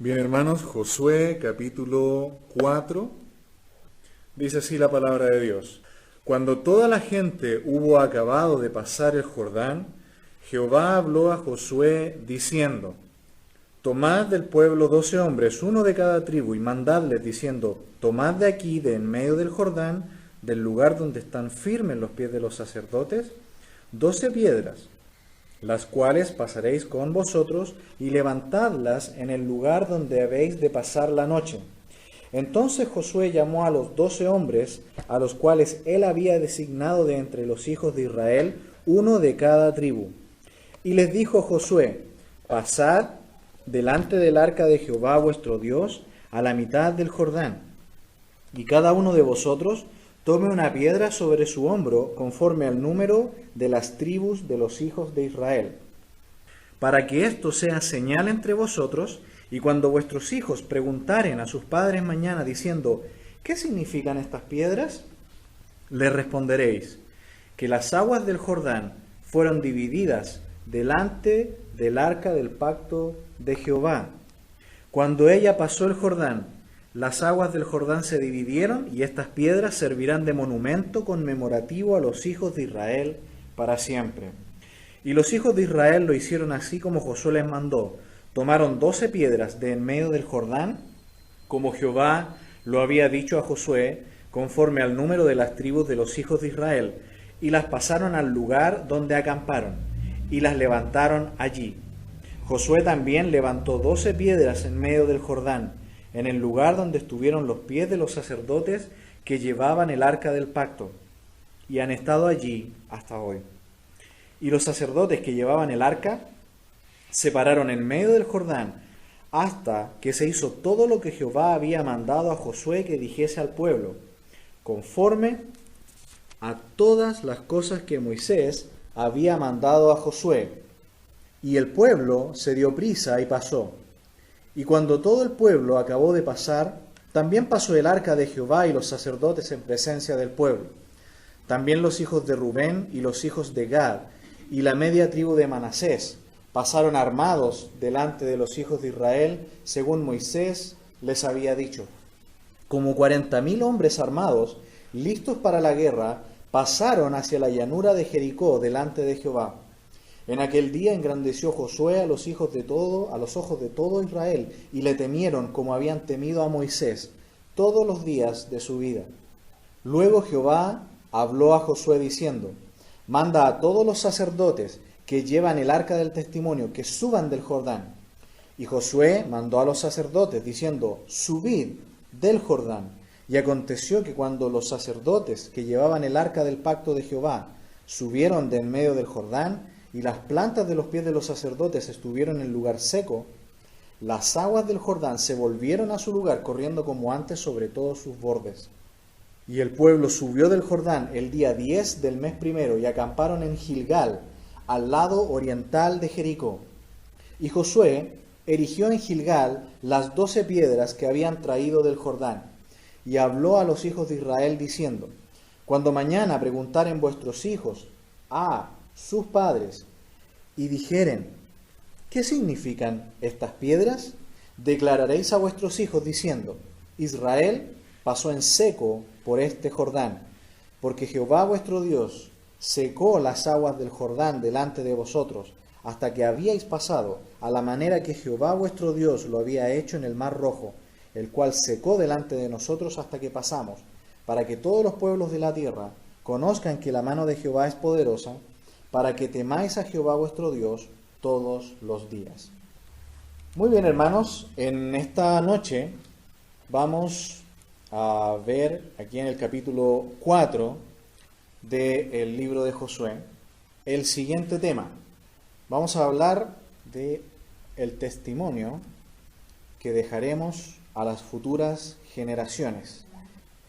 Bien, hermanos, Josué capítulo 4, dice así la palabra de Dios. Cuando toda la gente hubo acabado de pasar el Jordán, Jehová habló a Josué diciendo: Tomad del pueblo 12 hombres, uno de cada tribu, y mandadles diciendo: Tomad de aquí, de en medio del Jordán, del lugar donde están firmes los pies de los sacerdotes, 12 piedras, las cuales pasaréis con vosotros, y levantadlas en el lugar donde habéis de pasar la noche. Entonces Josué llamó a los 12 hombres, a los cuales él había designado de entre los hijos de Israel, uno de cada tribu. Y les dijo Josué: Pasad delante del arca de Jehová vuestro Dios a la mitad del Jordán, y cada uno de vosotros tome una piedra sobre su hombro, conforme al número de las tribus de los hijos de Israel, para que esto sea señal entre vosotros, y cuando vuestros hijos preguntaren a sus padres mañana diciendo: ¿qué significan estas piedras?, les responderéis: que las aguas del Jordán fueron divididas delante del arca del pacto de Jehová. Cuando ella pasó el Jordán, las aguas del Jordán se dividieron, y estas piedras servirán de monumento conmemorativo a los hijos de Israel para siempre. Y los hijos de Israel lo hicieron así como Josué les mandó. Tomaron 12 piedras de en medio del Jordán, como Jehová lo había dicho a Josué, conforme al número de las tribus de los hijos de Israel, y las pasaron al lugar donde acamparon, y las levantaron allí. Josué también levantó 12 piedras en medio del Jordán, en el lugar donde estuvieron los pies de los sacerdotes que llevaban el arca del pacto, y han estado allí hasta hoy. Y los sacerdotes que llevaban el arca se pararon en medio del Jordán hasta que se hizo todo lo que Jehová había mandado a Josué que dijese al pueblo, conforme a todas las cosas que Moisés había mandado a Josué. Y el pueblo se dio prisa y pasó. Y cuando todo el pueblo acabó de pasar, también pasó el arca de Jehová y los sacerdotes en presencia del pueblo. También los hijos de Rubén y los hijos de Gad y la media tribu de Manasés pasaron armados delante de los hijos de Israel, según Moisés les había dicho. Como 40,000 hombres armados, listos para la guerra, pasaron hacia la llanura de Jericó delante de Jehová. En aquel día engrandeció Josué a los ojos de todo Israel, y le temieron como habían temido a Moisés todos los días de su vida. Luego Jehová habló a Josué diciendo: Manda a todos los sacerdotes que llevan el arca del testimonio que suban del Jordán. Y Josué mandó a los sacerdotes diciendo: Subid del Jordán. Y aconteció que cuando los sacerdotes que llevaban el arca del pacto de Jehová subieron de en medio del Jordán, y las plantas de los pies de los sacerdotes estuvieron en lugar seco, las aguas del Jordán se volvieron a su lugar, corriendo como antes sobre todos sus bordes. Y el pueblo subió del Jordán el día 10 del mes primero, y acamparon en Gilgal, al lado oriental de Jericó. Y Josué erigió en Gilgal las 12 piedras que habían traído del Jordán, y habló a los hijos de Israel diciendo: Cuando mañana preguntaren vuestros hijos a sus padres, y dijeren: ¿qué significan estas piedras?, declararéis a vuestros hijos diciendo: Israel pasó en seco por este Jordán, porque Jehová vuestro Dios secó las aguas del Jordán delante de vosotros, hasta que habíais pasado, a la manera que Jehová vuestro Dios lo había hecho en el mar Rojo, el cual secó delante de nosotros hasta que pasamos, para que todos los pueblos de la tierra conozcan que la mano de Jehová es poderosa, para que temáis a Jehová vuestro Dios todos los días. Muy bien, hermanos, en esta noche vamos a ver aquí en el capítulo 4 del libro de Josué el siguiente tema. Vamos a hablar de el testimonio que dejaremos a las futuras generaciones.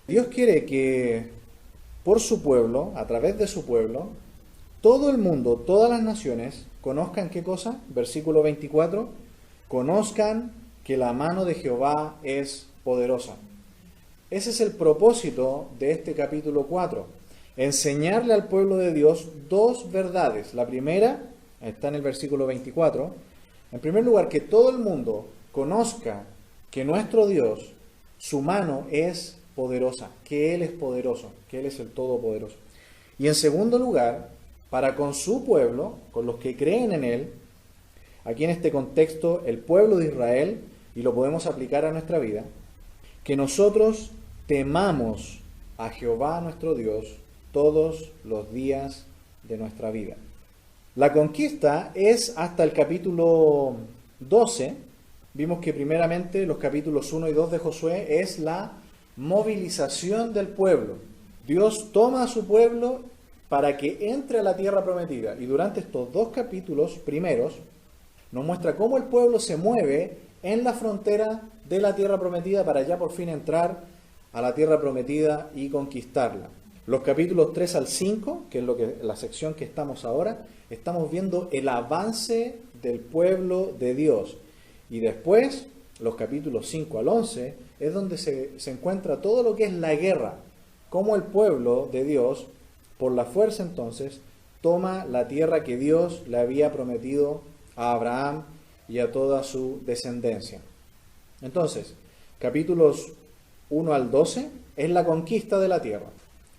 Dios quiere que por su pueblo, a través de su pueblo, todo el mundo, todas las naciones, conozcan ¿qué cosa? Versículo 24, conozcan que la mano de Jehová es poderosa. Ese es el propósito de este capítulo 4, enseñarle al pueblo de Dios dos verdades. La primera está en el versículo 24. En primer lugar, que todo el mundo conozca que nuestro Dios, su mano es poderosa, que Él es poderoso, que Él es el Todopoderoso. Y en segundo lugar, para con su pueblo, con los que creen en Él, aquí en este contexto, el pueblo de Israel, y lo podemos aplicar a nuestra vida, que nosotros temamos a Jehová nuestro Dios todos los días de nuestra vida. La conquista es hasta el capítulo 12. Vimos que primeramente los capítulos 1 y 2 de Josué es la movilización del pueblo. Dios toma a su pueblo para que entre a la tierra prometida. Y durante estos dos capítulos primeros nos muestra cómo el pueblo se mueve en la frontera de la tierra prometida para ya por fin entrar a la tierra prometida y conquistarla. Los capítulos 3 al 5, que es la sección que estamos ahora, estamos viendo el avance del pueblo de Dios. Y después, los capítulos 5 al 11, es donde se encuentra todo lo que es la guerra. Cómo el pueblo de Dios, por la fuerza entonces, toma la tierra que Dios le había prometido a Abraham y a toda su descendencia. Entonces, capítulos 1 al 12 es la conquista de la tierra.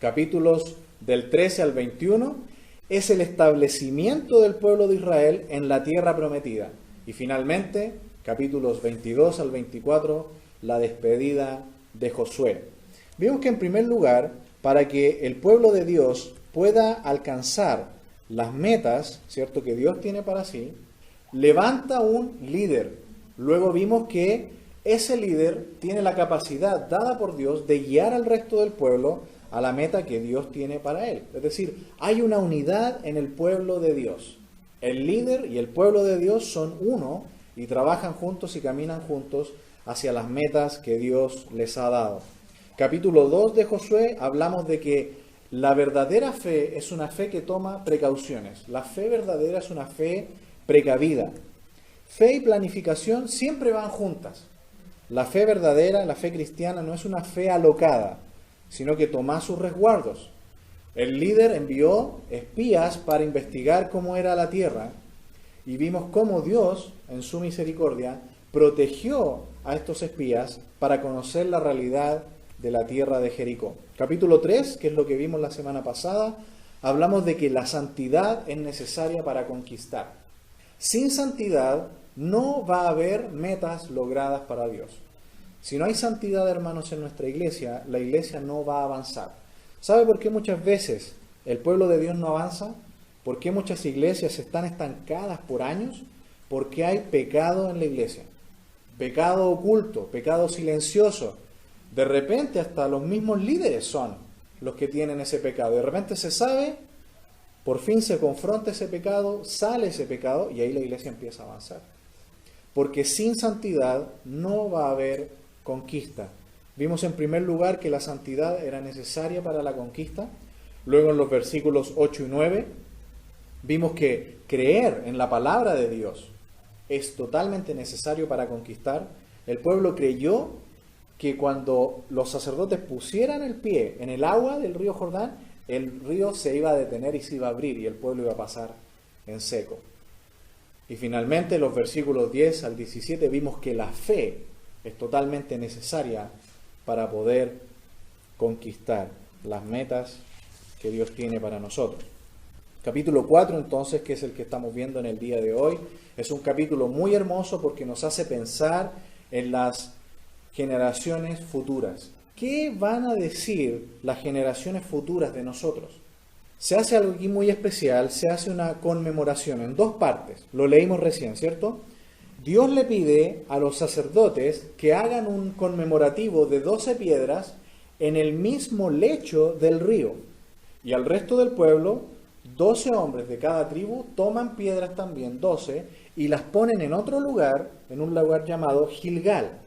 Capítulos del 13 al 21 es el establecimiento del pueblo de Israel en la tierra prometida. Y finalmente, capítulos 22 al 24, la despedida de Josué. Vemos que en primer lugar, para que el pueblo de Dios pueda alcanzar las metas, ¿cierto?, que Dios tiene para sí, levanta un líder. Luego vimos que ese líder tiene la capacidad dada por Dios de guiar al resto del pueblo a la meta que Dios tiene para él. Es decir, hay una unidad en el pueblo de Dios. El líder y el pueblo de Dios son uno y trabajan juntos y caminan juntos hacia las metas que Dios les ha dado. Capítulo 2 de Josué hablamos de que la verdadera fe es una fe que toma precauciones. La fe verdadera es una fe precavida. Fe y planificación siempre van juntas. La fe verdadera, la fe cristiana, no es una fe alocada, sino que toma sus resguardos. El líder envió espías para investigar cómo era la tierra y vimos cómo Dios, en su misericordia, protegió a estos espías para conocer la realidad de la tierra de Jericó. Capítulo 3, que es lo que vimos la semana pasada, hablamos de que la santidad es necesaria para conquistar. Sin santidad no va a haber metas logradas para Dios. Si no hay santidad, hermanos, en nuestra iglesia, la iglesia no va a avanzar. ¿Sabe por qué muchas veces el pueblo de Dios no avanza? ¿Por qué muchas iglesias están estancadas por años? Porque hay pecado en la iglesia. Pecado oculto, pecado silencioso. De repente hasta los mismos líderes son los que tienen ese pecado. De repente se sabe, por fin se confronta ese pecado, sale ese pecado y ahí la iglesia empieza a avanzar. Porque sin santidad no va a haber conquista. Vimos en primer lugar que la santidad era necesaria para la conquista. Luego en los versículos 8 y 9 vimos que creer en la palabra de Dios es totalmente necesario para conquistar. El pueblo creyó que cuando los sacerdotes pusieran el pie en el agua del río Jordán, el río se iba a detener y se iba a abrir y el pueblo iba a pasar en seco. Y finalmente, en los versículos 10 al 17 vimos que la fe es totalmente necesaria para poder conquistar las metas que Dios tiene para nosotros. Capítulo 4, entonces, que es el que estamos viendo en el día de hoy, es un capítulo muy hermoso porque nos hace pensar en las generaciones futuras. ¿Qué van a decir las generaciones futuras de nosotros? Se hace algo aquí muy especial, se hace una conmemoración en dos partes. Lo leímos recién, ¿cierto? Dios le pide a los sacerdotes que hagan un conmemorativo de 12 piedras en el mismo lecho del río. Y al resto del pueblo, 12 hombres de cada tribu toman piedras también, 12, y las ponen en otro lugar, en un lugar llamado Gilgal.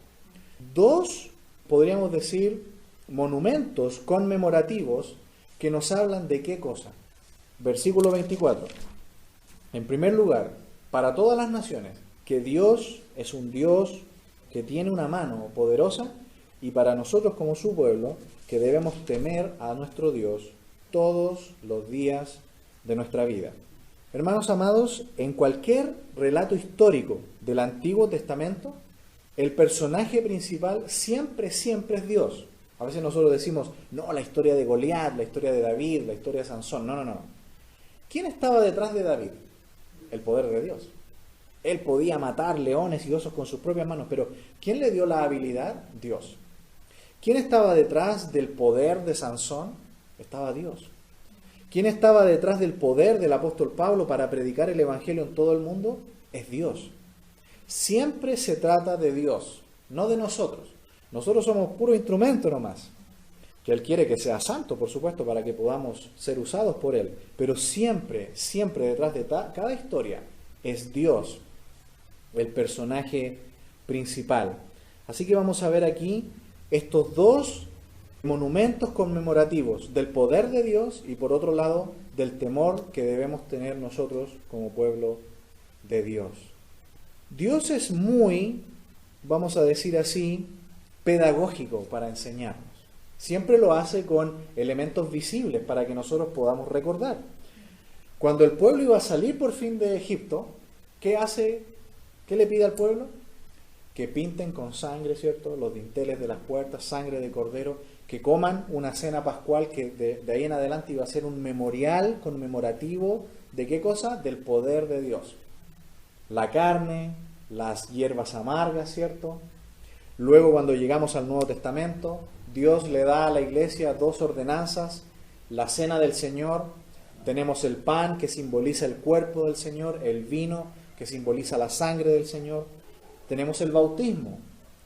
Dos, podríamos decir, monumentos conmemorativos que nos hablan de qué cosa. Versículo 24. En primer lugar, para todas las naciones, que Dios es un Dios que tiene una mano poderosa, y para nosotros como su pueblo, que debemos temer a nuestro Dios todos los días de nuestra vida. Hermanos amados, en cualquier relato histórico del Antiguo Testamento, el personaje principal siempre es Dios. A veces nosotros decimos, no, la historia de Goliat, la historia de David, la historia de Sansón. No. ¿Quién estaba detrás de David? El poder de Dios. Él podía matar leones y osos con sus propias manos, pero ¿quién le dio la habilidad? Dios. ¿Quién estaba detrás del poder de Sansón? Estaba Dios. ¿Quién estaba detrás del poder del apóstol Pablo para predicar el evangelio en todo el mundo? Es Dios. Siempre se trata de Dios, no de nosotros. Nosotros somos puro instrumento nomás. Que Él quiere que sea santo, por supuesto, para que podamos ser usados por Él. Pero siempre detrás de cada historia es Dios el personaje principal. Así que vamos a ver aquí estos dos monumentos conmemorativos del poder de Dios y por otro lado del temor que debemos tener nosotros como pueblo de Dios. Dios es muy, vamos a decir así, pedagógico para enseñarnos. Siempre lo hace con elementos visibles para que nosotros podamos recordar. Cuando el pueblo iba a salir por fin de Egipto, ¿qué hace? ¿Qué le pide al pueblo? Que pinten con sangre, ¿cierto? Los dinteles de las puertas, sangre de cordero, que coman una cena pascual que de ahí en adelante iba a ser un memorial conmemorativo ¿de qué cosa? Del poder de Dios. La carne, las hierbas amargas, ¿cierto? Luego cuando llegamos al Nuevo Testamento, Dios le da a la iglesia dos ordenanzas, la cena del Señor, tenemos el pan que simboliza el cuerpo del Señor, el vino que simboliza la sangre del Señor, tenemos el bautismo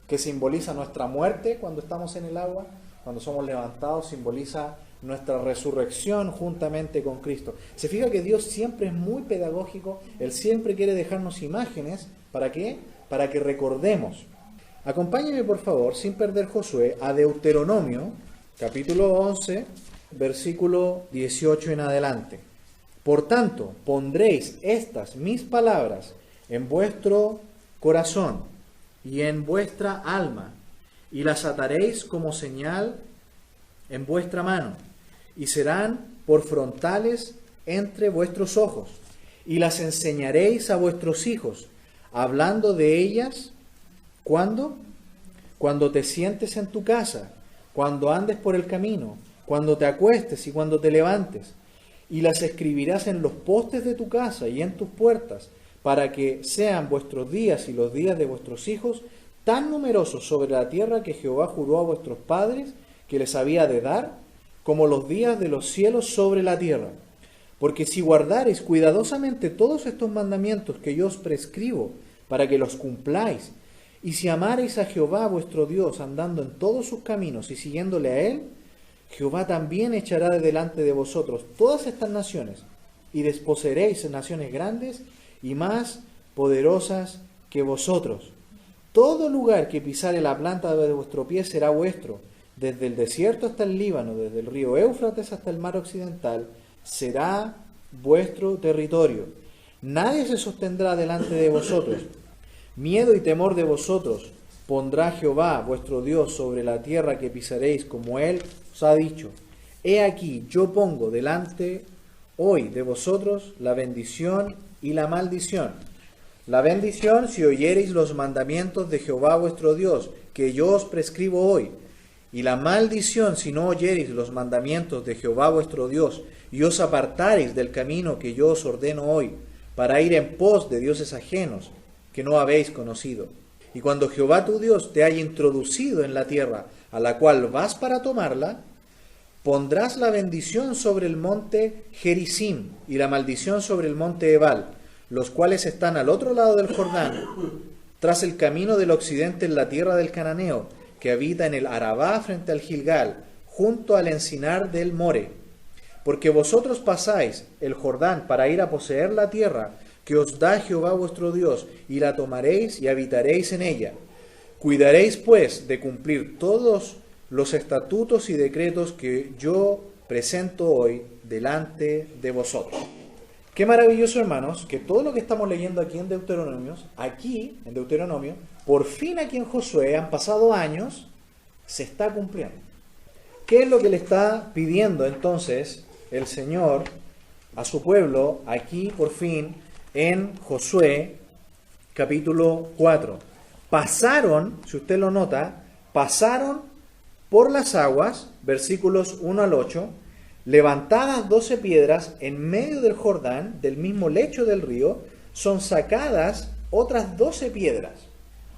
que simboliza nuestra muerte cuando estamos en el agua, cuando somos levantados simboliza nuestra resurrección juntamente con Cristo. Se fija que Dios siempre es muy pedagógico, Él siempre quiere dejarnos imágenes, ¿para qué? Para que recordemos. Acompáñenme por favor, sin perder Josué, a Deuteronomio, capítulo 11, versículo 18 en adelante. Por tanto, pondréis estas mis palabras en vuestro corazón y en vuestra alma, y las ataréis como señal en vuestra mano, y serán por frontales entre vuestros ojos, y las enseñaréis a vuestros hijos, hablando de ellas, ¿cuándo? Cuando te sientes en tu casa, cuando andes por el camino, cuando te acuestes y cuando te levantes, y las escribirás en los postes de tu casa y en tus puertas, para que sean vuestros días y los días de vuestros hijos tan numerosos sobre la tierra que Jehová juró a vuestros padres que les había de dar, como los días de los cielos sobre la tierra. Porque si guardareis cuidadosamente todos estos mandamientos que yo os prescribo, para que los cumpláis, y si amareis a Jehová vuestro Dios, andando en todos sus caminos y siguiéndole a Él, Jehová también echará de delante de vosotros todas estas naciones, y desposeeréis naciones grandes y más poderosas que vosotros. Todo lugar que pisare la planta de vuestro pie será vuestro, desde el desierto hasta el Líbano, desde el río Éufrates hasta el mar occidental, será vuestro territorio. Nadie se sostendrá delante de vosotros. Miedo y temor de vosotros pondrá Jehová vuestro Dios sobre la tierra que pisaréis, como Él os ha dicho. He aquí, yo pongo delante hoy de vosotros la bendición y la maldición. La bendición si oyereis los mandamientos de Jehová vuestro Dios, que yo os prescribo hoy. Y la maldición si no oyereis los mandamientos de Jehová vuestro Dios, y os apartareis del camino que yo os ordeno hoy, para ir en pos de dioses ajenos, que no habéis conocido. Y cuando Jehová tu Dios te haya introducido en la tierra a la cual vas para tomarla, pondrás la bendición sobre el monte Gerizim y la maldición sobre el monte Ebal, los cuales están al otro lado del Jordán, tras el camino del occidente en la tierra del Cananeo, que habita en el Arabá frente al Gilgal, junto al encinar del More. Porque vosotros pasáis el Jordán para ir a poseer la tierra que os da Jehová vuestro Dios, y la tomaréis y habitaréis en ella. Cuidaréis pues de cumplir todos los estatutos y decretos que yo presento hoy delante de vosotros. Qué maravilloso, hermanos, que todo lo que estamos leyendo aquí en Deuteronomio, por fin aquí en Josué, han pasado años, se está cumpliendo. ¿Qué es lo que le está pidiendo entonces el Señor a su pueblo aquí por fin en Josué capítulo 4? pasaron, si usted lo nota, pasaron por las aguas, versículos 1 al 8, levantadas 12 piedras en medio del Jordán, del mismo lecho del río, son sacadas otras 12 piedras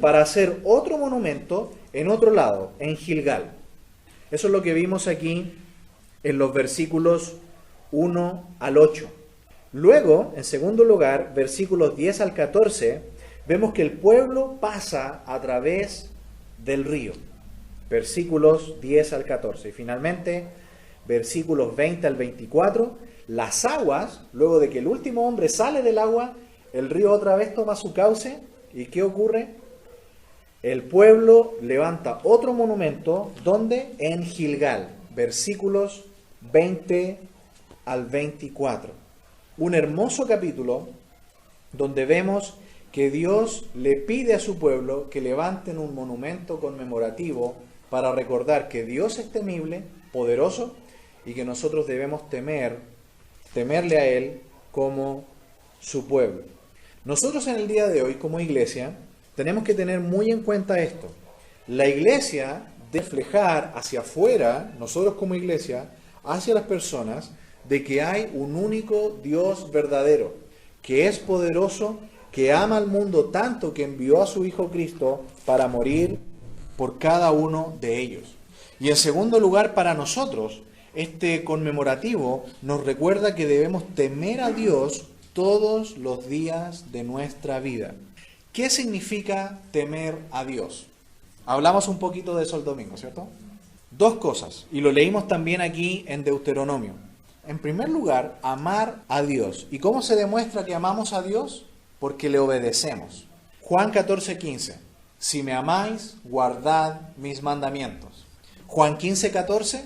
para hacer otro monumento en otro lado, en Gilgal. Eso es lo que vimos aquí en los versículos 1 al 8. Luego, en segundo lugar, versículos 10 al 14, vemos que el pueblo pasa a través del río. Versículos 10 al 14. Y finalmente, versículos 20 al 24, las aguas, luego de que el último hombre sale del agua, el río otra vez toma su cauce. ¿Y qué ocurre? El pueblo levanta otro monumento, ¿dónde? En Gilgal. Versículos 20 al 24. Un hermoso capítulo donde vemos que Dios le pide a su pueblo que levanten un monumento conmemorativo para recordar que Dios es temible, poderoso, y que nosotros debemos temerle a Él como su pueblo. Nosotros en el día de hoy, como iglesia, tenemos que tener muy en cuenta esto. La iglesia debe reflejar hacia afuera, nosotros como iglesia, hacia las personas, de que hay un único Dios verdadero, que es poderoso, que ama al mundo tanto que envió a su Hijo Cristo para morir por cada uno de ellos. Y en segundo lugar, para nosotros, este conmemorativo nos recuerda que debemos temer a Dios todos los días de nuestra vida. ¿Qué significa temer a Dios? Hablamos un poquito de eso el domingo, ¿cierto? Dos cosas, y lo leímos también aquí en Deuteronomio. En primer lugar, amar a Dios. ¿Y cómo se demuestra que amamos a Dios? Porque le obedecemos. Juan 14:15. Si me amáis, guardad mis mandamientos. Juan 15:14.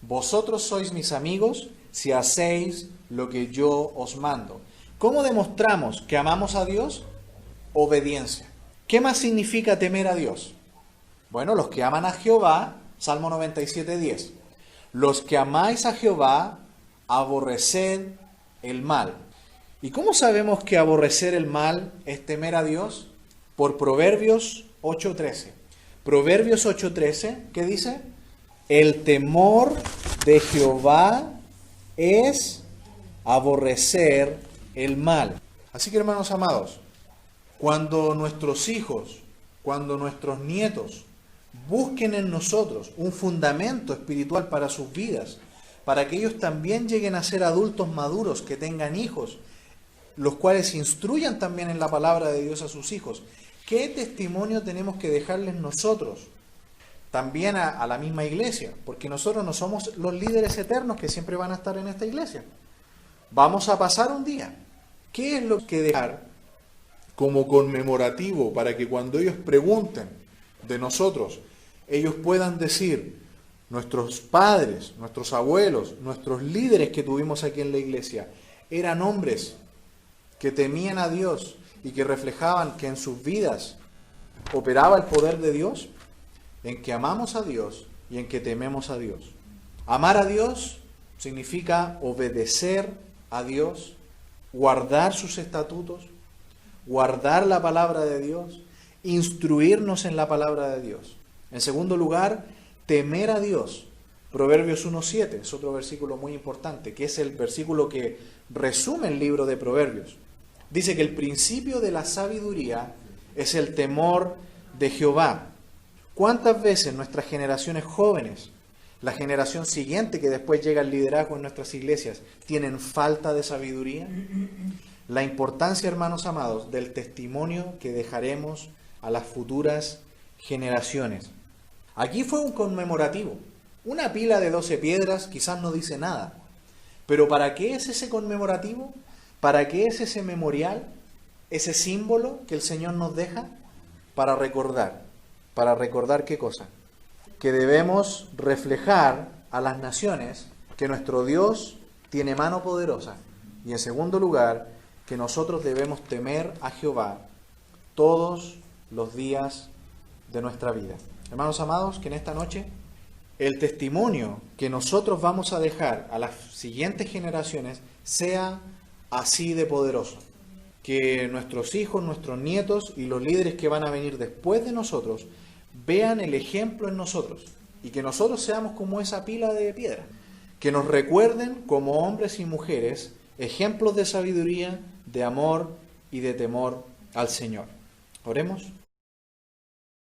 Vosotros sois mis amigos si hacéis lo que yo os mando. ¿Cómo demostramos que amamos a Dios? Obediencia. ¿Qué más significa temer a Dios? Bueno, los que aman a Jehová, Salmo 97:10. Los que amáis a Jehová, aborreced el mal. ¿Y cómo sabemos que aborrecer el mal es temer a Dios? Por Proverbios 8:13. Proverbios 8:13, ¿qué dice? El temor de Jehová es aborrecer el mal. Así que, hermanos amados, cuando nuestros hijos, cuando nuestros nietos busquen en nosotros un fundamento espiritual para sus vidas, para que ellos también lleguen a ser adultos maduros, que tengan hijos, los cuales instruyan también en la palabra de Dios a sus hijos, ¿qué testimonio tenemos que dejarles nosotros? También a la misma iglesia, porque nosotros no somos los líderes eternos que siempre van a estar en esta iglesia. Vamos a pasar un día. ¿Qué es lo que dejar como conmemorativo para que cuando ellos pregunten de nosotros, ellos puedan decir, nuestros padres, nuestros abuelos, nuestros líderes que tuvimos aquí en la iglesia, eran hombres que temían a Dios y que reflejaban que en sus vidas operaba el poder de Dios, en que amamos a Dios y en que tememos a Dios? Amar a Dios significa obedecer a Dios, guardar sus estatutos, guardar la palabra de Dios, instruirnos en la palabra de Dios. En segundo lugar, temer a Dios. Proverbios 1:7 es otro versículo muy importante, que es el versículo que resume el libro de Proverbios. Dice que el principio de la sabiduría es el temor de Jehová. ¿Cuántas veces nuestras generaciones jóvenes, la generación siguiente que después llega al liderazgo en nuestras iglesias, tienen falta de sabiduría? La importancia, hermanos amados, del testimonio que dejaremos a las futuras generaciones. Aquí fue un conmemorativo. Una pila de 12 piedras quizás no dice nada. Pero ¿para qué es ese conmemorativo? ¿Para qué es ese memorial? Ese símbolo que el Señor nos deja para recordar. ¿Para recordar qué cosa? Que debemos reflejar a las naciones que nuestro Dios tiene mano poderosa. Y en segundo lugar, que nosotros debemos temer a Jehová todos los días de nuestra vida. Hermanos amados, que en esta noche el testimonio que nosotros vamos a dejar a las siguientes generaciones sea así de poderoso. que nuestros hijos, nuestros nietos y los líderes que van a venir después de nosotros vean el ejemplo en nosotros y que nosotros seamos como esa pila de piedra, que nos recuerden como hombres y mujeres ejemplos de sabiduría, de amor y de temor al Señor. Oremos.